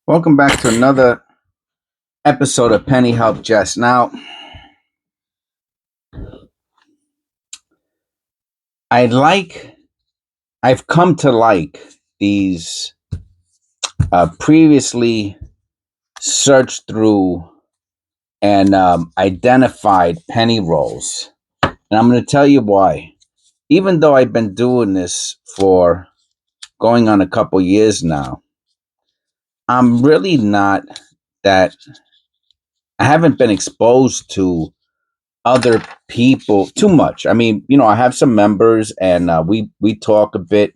Welcome back to another episode of Penny Help Jess. Now, I've come to like these previously searched through and identified penny rolls. And I'm going to tell you why. Even though I've been doing this for going on a couple years now, I'm really not that, I haven't been exposed to other people too much. I mean, I have some members and we talk a bit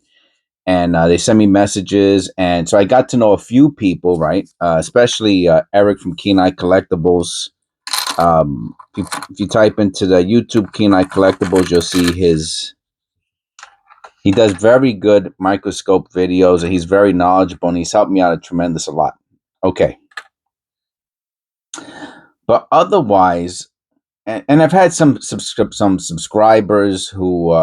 and they send me messages. And so I got to know a few people, right? Especially Eric from Kenai Collectibles. If you type into the YouTube Kenai Collectibles, you'll see he does very good microscope videos and he's very knowledgeable and he's helped me out a lot. Okay. But otherwise, and I've had some subscribers who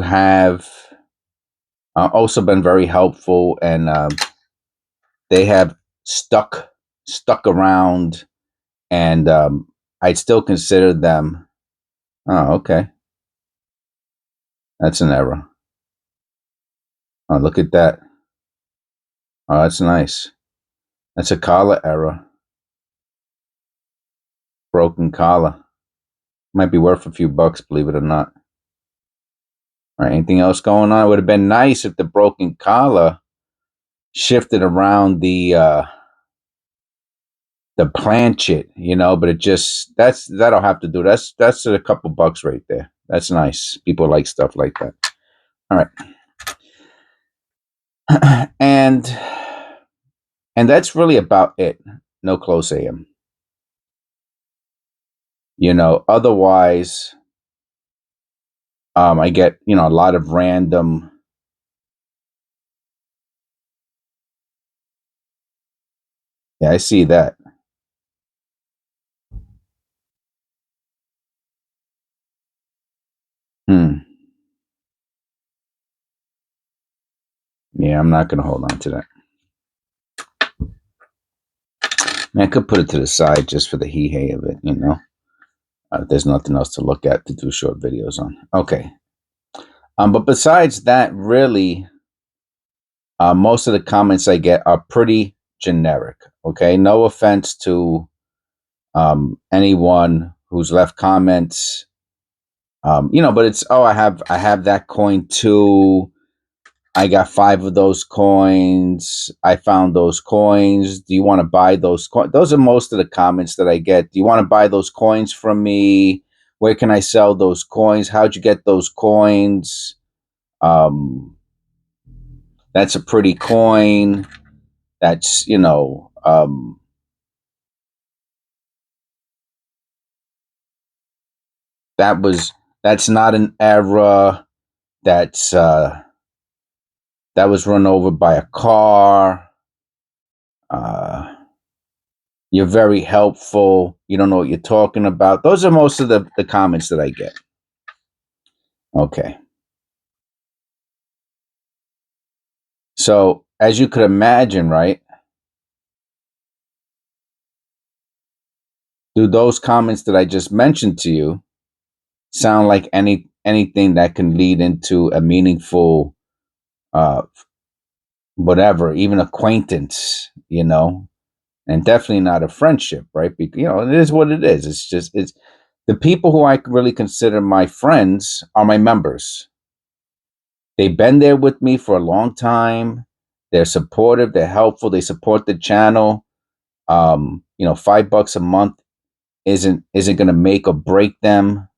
have also been very helpful, and they have stuck around, and I'd still consider them. Oh, okay, that's an error. Oh, look at that. Oh, that's nice. That's a collar error. Broken collar. Might be worth a few bucks, believe it or not. All right, anything else going on? It would have been nice if the broken collar shifted around the planchet, but it just that'll have to do. That's a couple bucks right there. That's nice. People like stuff like that. All right. and that's really about it. No close AM. Otherwise I get, a lot of random. Yeah, I see that. Yeah, I'm not going to hold on to that. I could put it to the side just for the hee-hay of it, there's nothing else to look at to do short videos on. Okay. But besides that, really, most of the comments I get are pretty generic. Okay. No offense to anyone who's left comments, but it's, oh, I have that coin too. I got 5 of those coins. I found those coins. Do you want to buy those coins? Those are most of the comments that I get. Do you want to buy those coins from me? Where can I sell those coins? How'd you get those coins? That's a pretty coin. That's, that's not an error. That was run over by a car. You're very helpful. You don't know what you're talking about. Those are most of the comments that I get. Okay. So, as you could imagine, right? Do those comments that I just mentioned to you sound like anything that can lead into a meaningful whatever, even acquaintance, and definitely not a friendship, right? Because, it is what it is. It's the people who I really consider my friends are my members. They've been there with me for a long time. They're supportive. They're helpful. They support the channel. $5 a month isn't going to make or break them.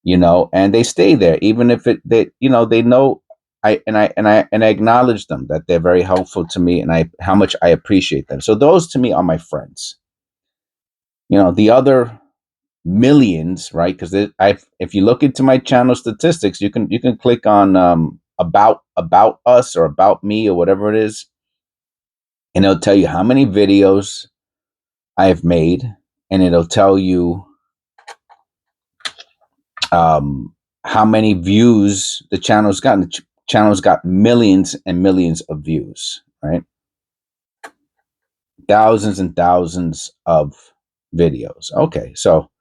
And they stay there, even if they know I acknowledge them, that they're very helpful to me, and how much I appreciate them. So those to me are my friends. The other millions, right? Because if you look into my channel statistics, you can click on about us or about me or whatever it is, and it'll tell you how many videos I have made, and it'll tell you how many views the channel's gotten. The channel's got millions and millions of views, right? Thousands and thousands of videos. Okay, so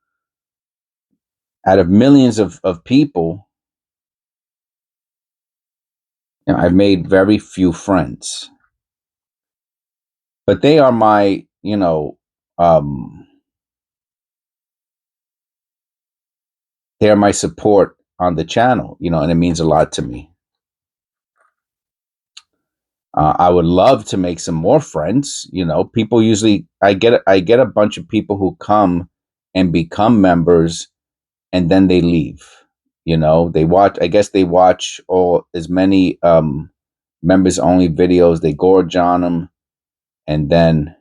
out of millions of people, I've made very few friends, but they are my, they are my support on the channel, and it means a lot to me. I would love to make some more friends. People usually, I get a bunch of people who come and become members, and then they leave. They watch. I guess they watch all as many members only videos. They gorge on them, and then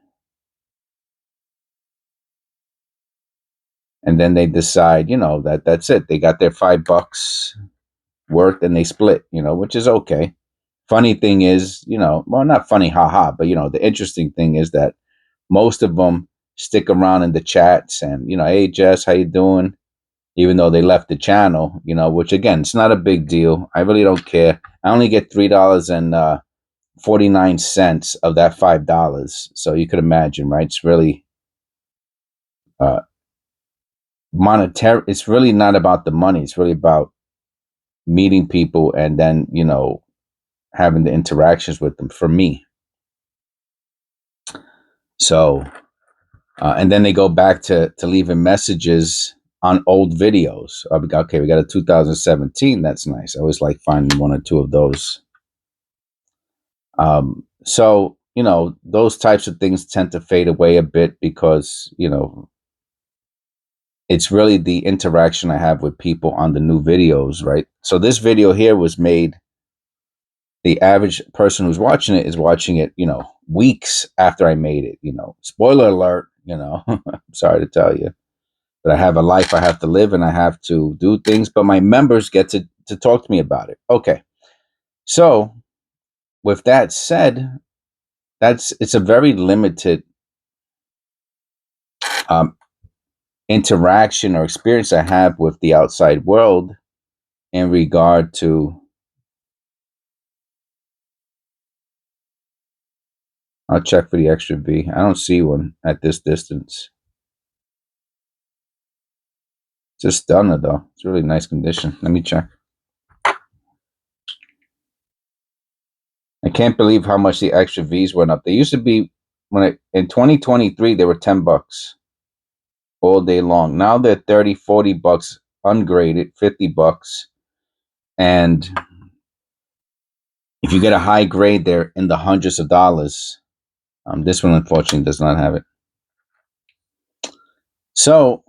they decide, that's it. They got their $5 worth, and they split. Which is okay. Funny thing is, well, not funny, haha, but the interesting thing is that most of them stick around in the chats and, hey, Jess, how you doing? Even though they left the channel, which again, it's not a big deal. I really don't care. I only get $3.49 of that $5. So you could imagine, right? It's really uh, monetary. It's really not about the money. It's really about meeting people and then, having the interactions with them for me. So, and then they go back to leaving messages on old videos. Okay, we got a 2017. That's nice. I always like finding one or two of those. So, those types of things tend to fade away a bit because, it's really the interaction I have with people on the new videos, right? So this video here was made, the average person who's watching it is watching it, weeks after I made it, spoiler alert, I'm sorry to tell you. But I have a life I have to live and I have to do things, but my members get to talk to me about it. Okay. So with that said, it's a very limited interaction or experience I have with the outside world in regard to, I'll check for the extra V. I don't see one at this distance. It's a stunner though. It's really nice condition. Let me check. I can't believe how much the extra V's went up. They used to be, in 2023, they were $10 all day long. Now they're $30, $40 ungraded, $50. And if you get a high grade, they're in the hundreds of dollars. This one, unfortunately, does not have it. So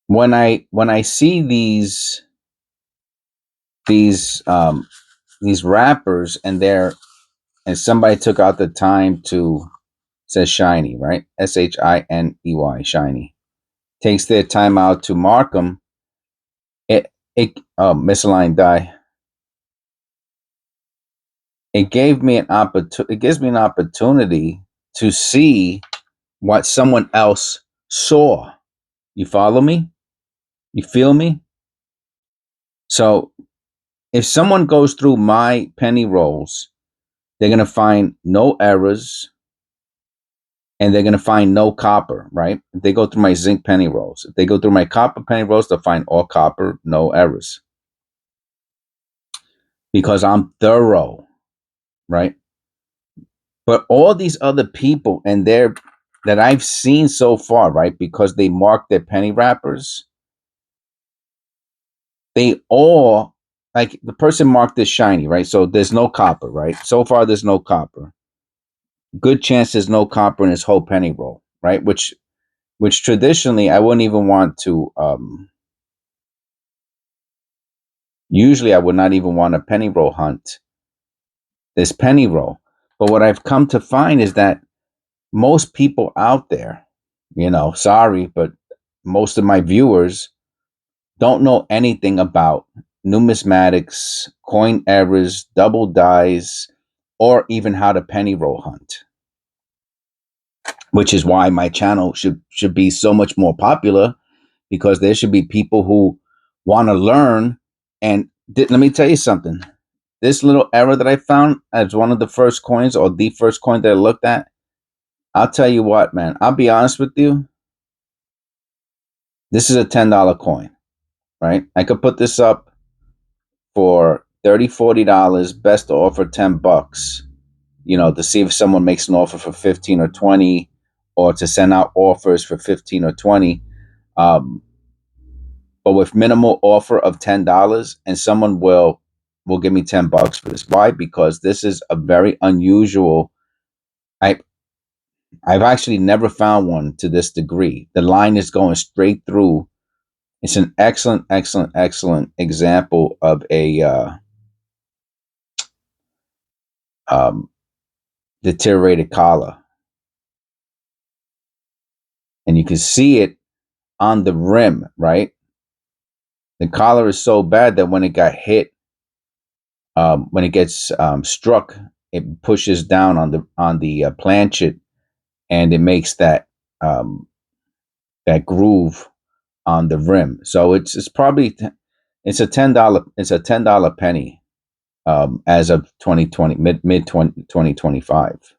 when I see these wrappers and somebody took out the time to, says shiny, right? SHINEY, shiny. Takes their time out to mark them. Misaligned die. It gives me an opportunity to see what someone else saw. You follow me? You feel me? So if someone goes through my penny rolls, they're going to find no errors and they're going to find no copper, right? If they go through my zinc penny rolls, if they go through my copper penny rolls, they'll find all copper, no errors. Because I'm thorough, right? But all these other people and that I've seen so far, right? Because they mark their penny wrappers, they all, like the person marked this shiny, right? So there's no copper, right? So far, there's no copper. Good chance there's no copper in his whole penny roll, right? Which traditionally I wouldn't even want to. Usually, I would not even want a penny roll hunt. This penny roll, but what I've come to find is that most people out there, sorry, but most of my viewers don't know anything about numismatics, coin errors, double dies, or even how to penny roll hunt. Which is why my channel should be so much more popular, because there should be people who want to learn and let me tell you something. This little error that I found as one of the first coins, or the first coin that I looked at, I'll tell you what, man. I'll be honest with you. This is a $10 coin, right? I could put this up for $30, $40, best offer $10, to see if someone makes an offer for 15 or 20, or to send out offers for 15 or 20. Um, but with minimal offer of $10, and someone will give me $10 for this. Why? Because this is a very unusual. I I've actually never found one to this degree. The line is going straight through. It's an excellent, excellent, excellent example of a um, deteriorated collar, and you can see it on the rim. Right, the collar is so bad that when it got hit, when it gets struck, it pushes down on the planchet, and it makes um, that groove on the rim. So it's probably it's a $10 penny, as of 2020, mid 2025.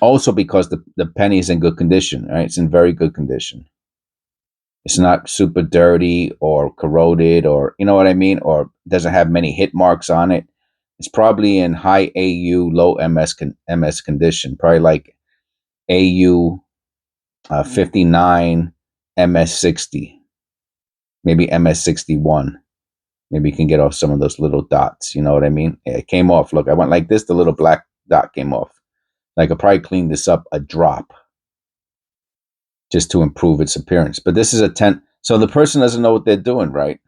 Also because the penny is in good condition, right? It's in very good condition. It's not super dirty or corroded, or you know what I mean, or doesn't have many hit marks on it. It's probably in high AU, low MS condition, probably like AU 59, MS 60, maybe MS 61. Maybe you can get off some of those little dots. You know what I mean? Yeah, it came off. Look, I went like this. The little black dot came off. I could probably clean this up a drop just to improve its appearance. But this is a 10. So the person doesn't know what they're doing, right?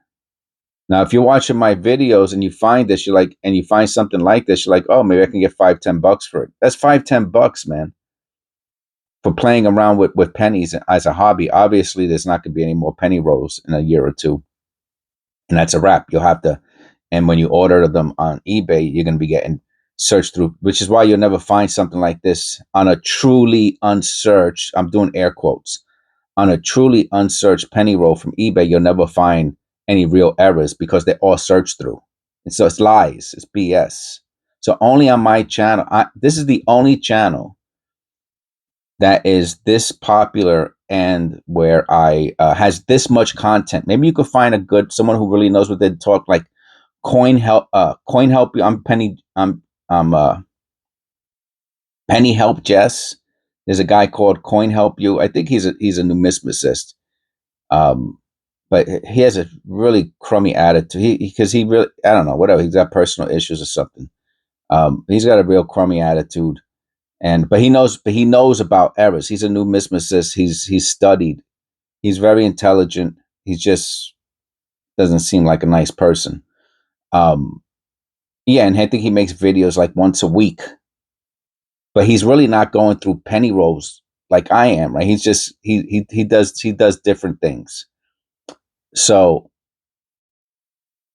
Now, if you're watching my videos and you find this, you're like, and you find something like this, you're like, oh, maybe I can get $5, $10 for it. That's $5, $10, man, for playing around with pennies as a hobby. Obviously, there's not going to be any more penny rolls in a year or two, and that's a wrap. You'll have to, and when you order them on eBay, you're going to be getting searched through, which is why you'll never find something like this on a truly unsearched. I'm doing air quotes on a truly unsearched penny roll from eBay. You'll never find any real errors because they're all searched through. And so it's lies, it's BS. So only on my channel, this is the only channel that is this popular and where I has this much content. Maybe you could find a good someone who really knows what they talk, like coin help you. I'm penny help Jess. There's a guy called Coin Help You. I think he's a numismatist. Um, but he has a really crummy attitude. Because he really, I don't know, whatever. He's got personal issues or something. He's got a real crummy attitude, but he knows about errors. He's a numismatist. He's studied. He's very intelligent. He just doesn't seem like a nice person. Um, yeah, and I think he makes videos like once a week, but he's really not going through penny rolls like I am, right? He's just he does different things. So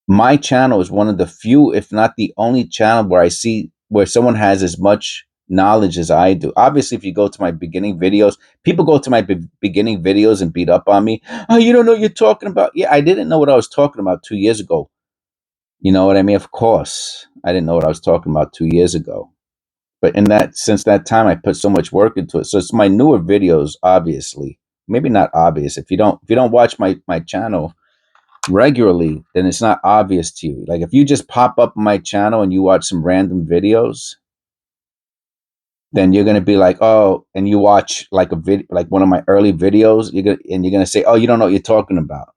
my channel is one of the few, if not the only channel where I see where someone has as much knowledge as I do. Obviously, if you go to my beginning videos, people go to my beginning videos and beat up on me. Oh, you don't know what you're talking about. Yeah, I didn't know what I was talking about 2 years ago. You know what I mean? Of course, I didn't know what I was talking about 2 years ago. But since that time, I put so much work into it. So it's my newer videos, obviously. Maybe not obvious. If you don't watch my channel regularly, then it's not obvious to you. Like if you just pop up my channel and you watch some random videos, then you're gonna be like, oh, and you watch like a video, like one of my early videos, you're gonna say, oh, you don't know what you're talking about.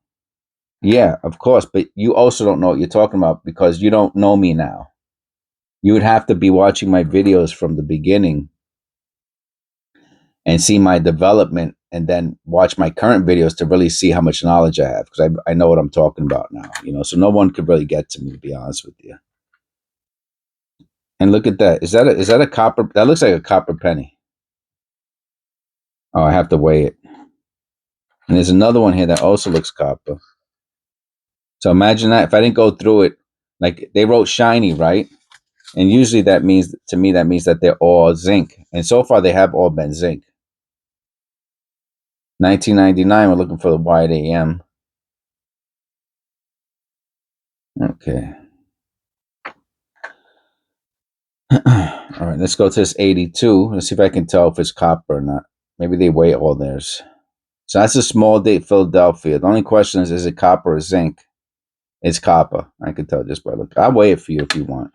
Yeah, of course, but you also don't know what you're talking about because you don't know me now. You would have to be watching my videos from the beginning and see my development, and then watch my current videos to really see how much knowledge I have, because I know what I'm talking about now. So no one could really get to me, to be honest with you. And look at that. Is that a copper? That looks like a copper penny. Oh, I have to weigh it. And there's another one here that also looks copper. So imagine that if I didn't go through it, like they wrote shiny, right? And usually that means, to me, that means that they're all zinc. And so far they have all been zinc. 1999, we're looking for the wide AM. Okay. All right, let's go to this 82. Let's see if I can tell if it's copper or not. Maybe they weigh all theirs. So that's a small date Philadelphia. The only question is it copper or zinc? It's copper. I can tell just by look. I'll weigh it for you if you want.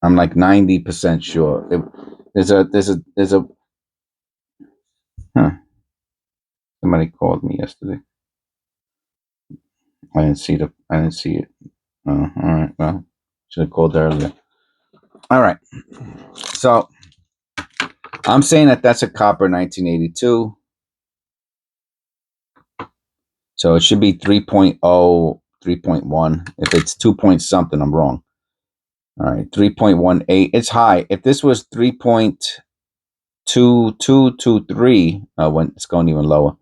I'm like 90% sure. There's a huh. Somebody called me yesterday. I didn't see it. Oh, all right. Well, should have called earlier. All right. So I'm saying that that's a copper 1982. So it should be 3.0, 3.1. If it's 2 point something, I'm wrong. All right. 3.18. It's high. If this was 3.2223, when it's going even lower.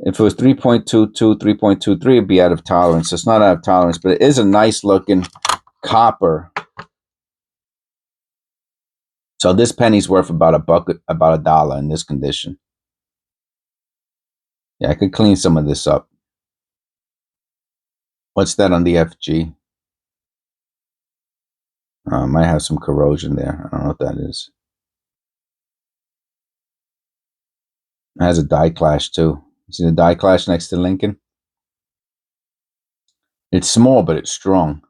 If it was 3.22, 3.23, it'd be out of tolerance. It's not out of tolerance, but it is a nice looking copper. So this penny's worth about about $1 in this condition. Yeah, I could clean some of this up. What's that on the FG? Might have some corrosion there. I don't know what that is. It has a die clash too. You see the die clash next to Lincoln? It's small, but it's strong.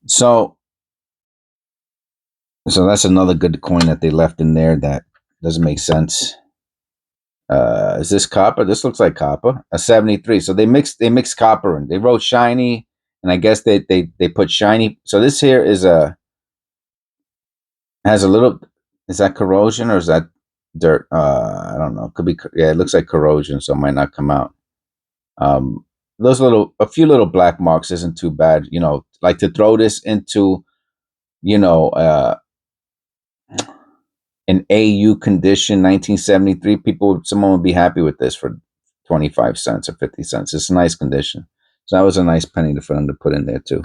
So that's another good coin that they left in there that doesn't make sense. Is this copper? This looks like copper. A 73. So they mixed copper in. They wrote shiny, and I guess they put shiny. So this here has a little. Is that corrosion or is that dirt? I don't know. Could be. Yeah, it looks like corrosion, so it might not come out. Um, a few little black marks isn't too bad. You know, like to throw this into, you know, an AU condition, 1973. Someone would be happy with this for 25 cents or 50 cents. It's a nice condition. So that was a nice penny for them to put in there too.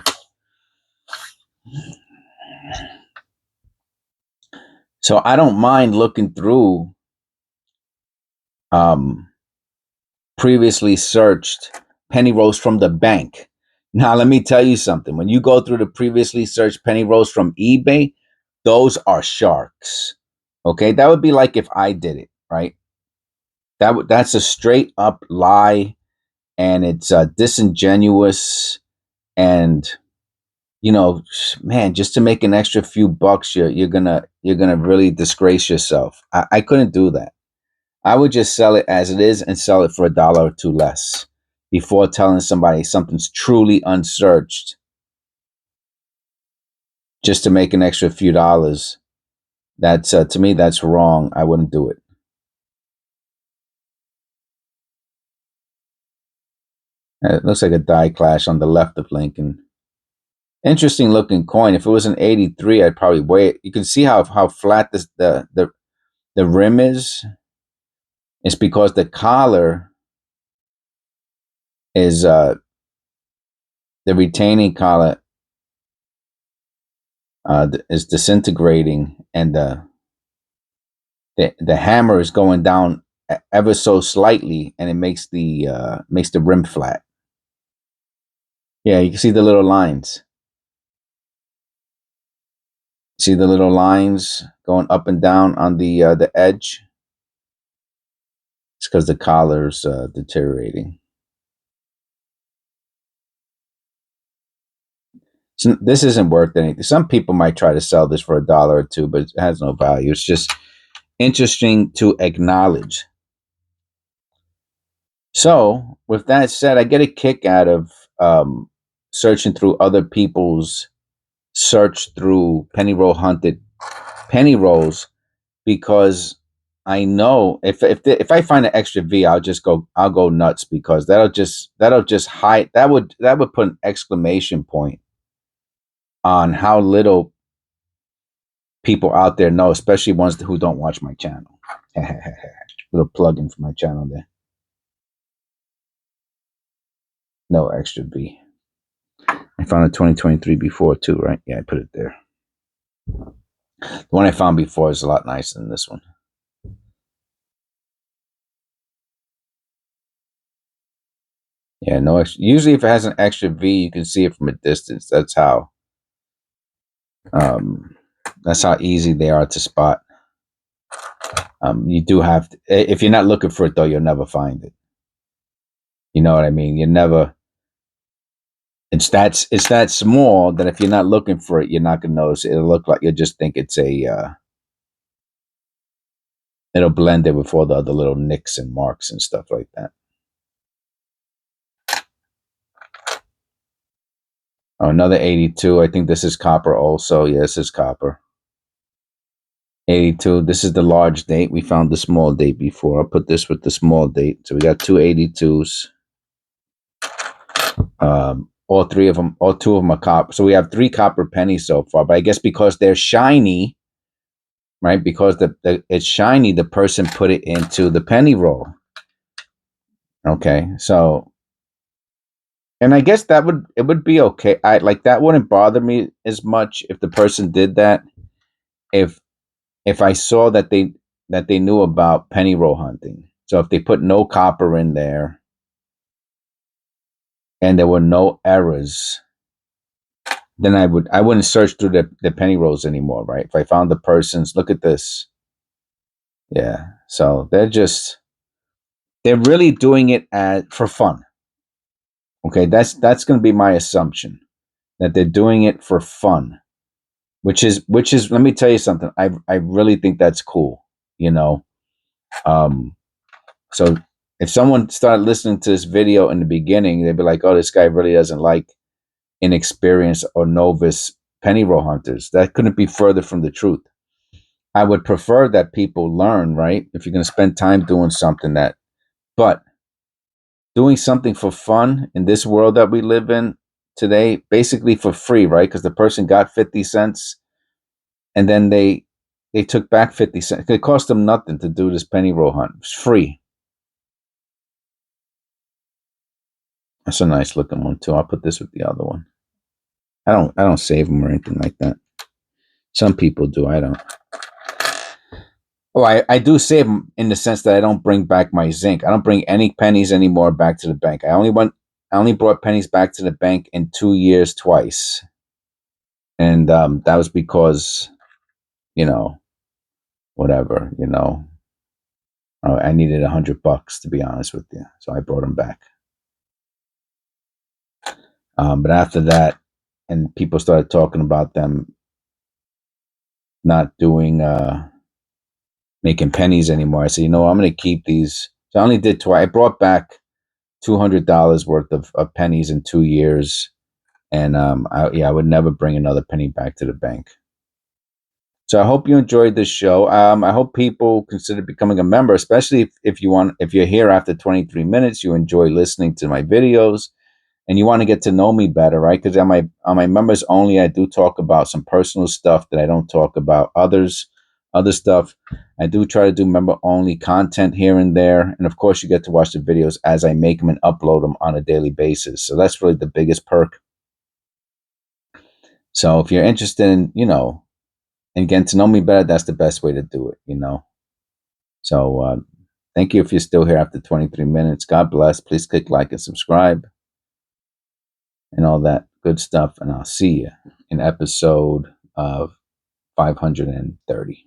So I don't mind looking through um, previously searched penny rolls from the bank. Now, let me tell you something. When you go through the previously searched penny rolls from eBay, those are sharks. Okay, that would be like if I did it, right? That's a straight up lie, and it's disingenuous, and you know, man, just to make an extra few bucks, you're gonna really disgrace yourself. I couldn't do that. I would just sell it as it is and sell it for $1 or two less before telling somebody something's truly unsearched just to make an extra few dollars. That's to me, that's wrong. I wouldn't do it. It looks like a die clash on the left of Lincoln. Interesting looking coin. If it was an 83, I'd probably weigh it. You can see how flat the rim is. It's because the collar is the retaining collar is disintegrating, and the hammer is going down ever so slightly, and it makes the rim flat. Yeah, you can see the little lines. See the little lines going up and down on the edge. It's because the collar's deteriorating. So this isn't worth anything. Some people might try to sell this for $1 or two, but it has no value. It's just interesting to acknowledge. So, with that said, I get a kick out of searching through other people's search through penny roll hunted penny rolls, because I know if I find an extra V, I'll go nuts, because that'll just hide that would put an exclamation point on how little people out there know, especially ones who don't watch my channel. Little plug in for my channel there. No extra V. I found a 2023 before too, right? Yeah, I put it there. The one I found before is a lot nicer than this one. Yeah, no extra. Usually, if it has an extra V, you can see it from a distance. Um, that's how easy they are to spot. You do have to, if you're not looking for it though, you'll never find it. You know what I mean? You never. It's that small that if you're not looking for it, you're not gonna notice it. It'll look like you'll just think it's a. It'll blend it with all the other little nicks and marks and stuff like that. Oh, another 82. I think this is copper also. Yeah, this is copper. 82. This is the large date. We found the small date before. I'll put this with the small date. So we got two 82s. All three of them, all two of them are copper. So we have three copper pennies so far. But I guess because they're shiny, right? Because it's shiny, the person put it into the penny roll. Okay, so and I guess it would be okay. I like that wouldn't bother me as much if the person did that. If if I saw that they knew about penny roll hunting. So if they put no copper in there and there were no errors, then I wouldn't search through the penny rolls anymore, right? If I found the person's look at this. Yeah. So they're really doing it for fun. Okay, that's gonna be my assumption. That they're doing it for fun. Which is let me tell you something. I really think that's cool, you know. Um so if someone started listening to this video in the beginning, they'd be like, "Oh, this guy really doesn't like inexperienced or novice penny roll hunters." That couldn't be further from the truth. I would prefer that people learn, right? If you're going to spend time doing something but doing something for fun in this world that we live in today, basically for free, right? Because the person got 50 cents and then they took back 50 cents. It cost them nothing to do this penny roll hunt. It's free. That's a nice looking one too. I'll put this with the other one. I don't save them or anything like that. Some people do. I don't. Oh, I do save them in the sense that I don't bring back my zinc. I don't bring any pennies anymore back to the bank. I only brought pennies back to the bank in 2 years twice, and that was because you know whatever I needed $100 to be honest with you, so I brought them back. But after that, and people started talking about them not doing making pennies anymore. I said, I'm going to keep these. So I only did twice. I brought back $200 worth of pennies in 2 years, and I would never bring another penny back to the bank. So I hope you enjoyed this show. I hope people consider becoming a member, especially if you're here after 23 minutes, you enjoy listening to my videos, and you want to get to know me better, right? Because on my members only, I do talk about some personal stuff that I don't talk about other stuff. I do try to do member only content here and there, and of course, you get to watch the videos as I make them and upload them on a daily basis. So that's really the biggest perk. So if you're interested in getting to know me better, that's the best way to do it. So thank you if you're still here after 23 minutes. God bless. Please click like and subscribe and all that good stuff. And I'll see you in episode of 530.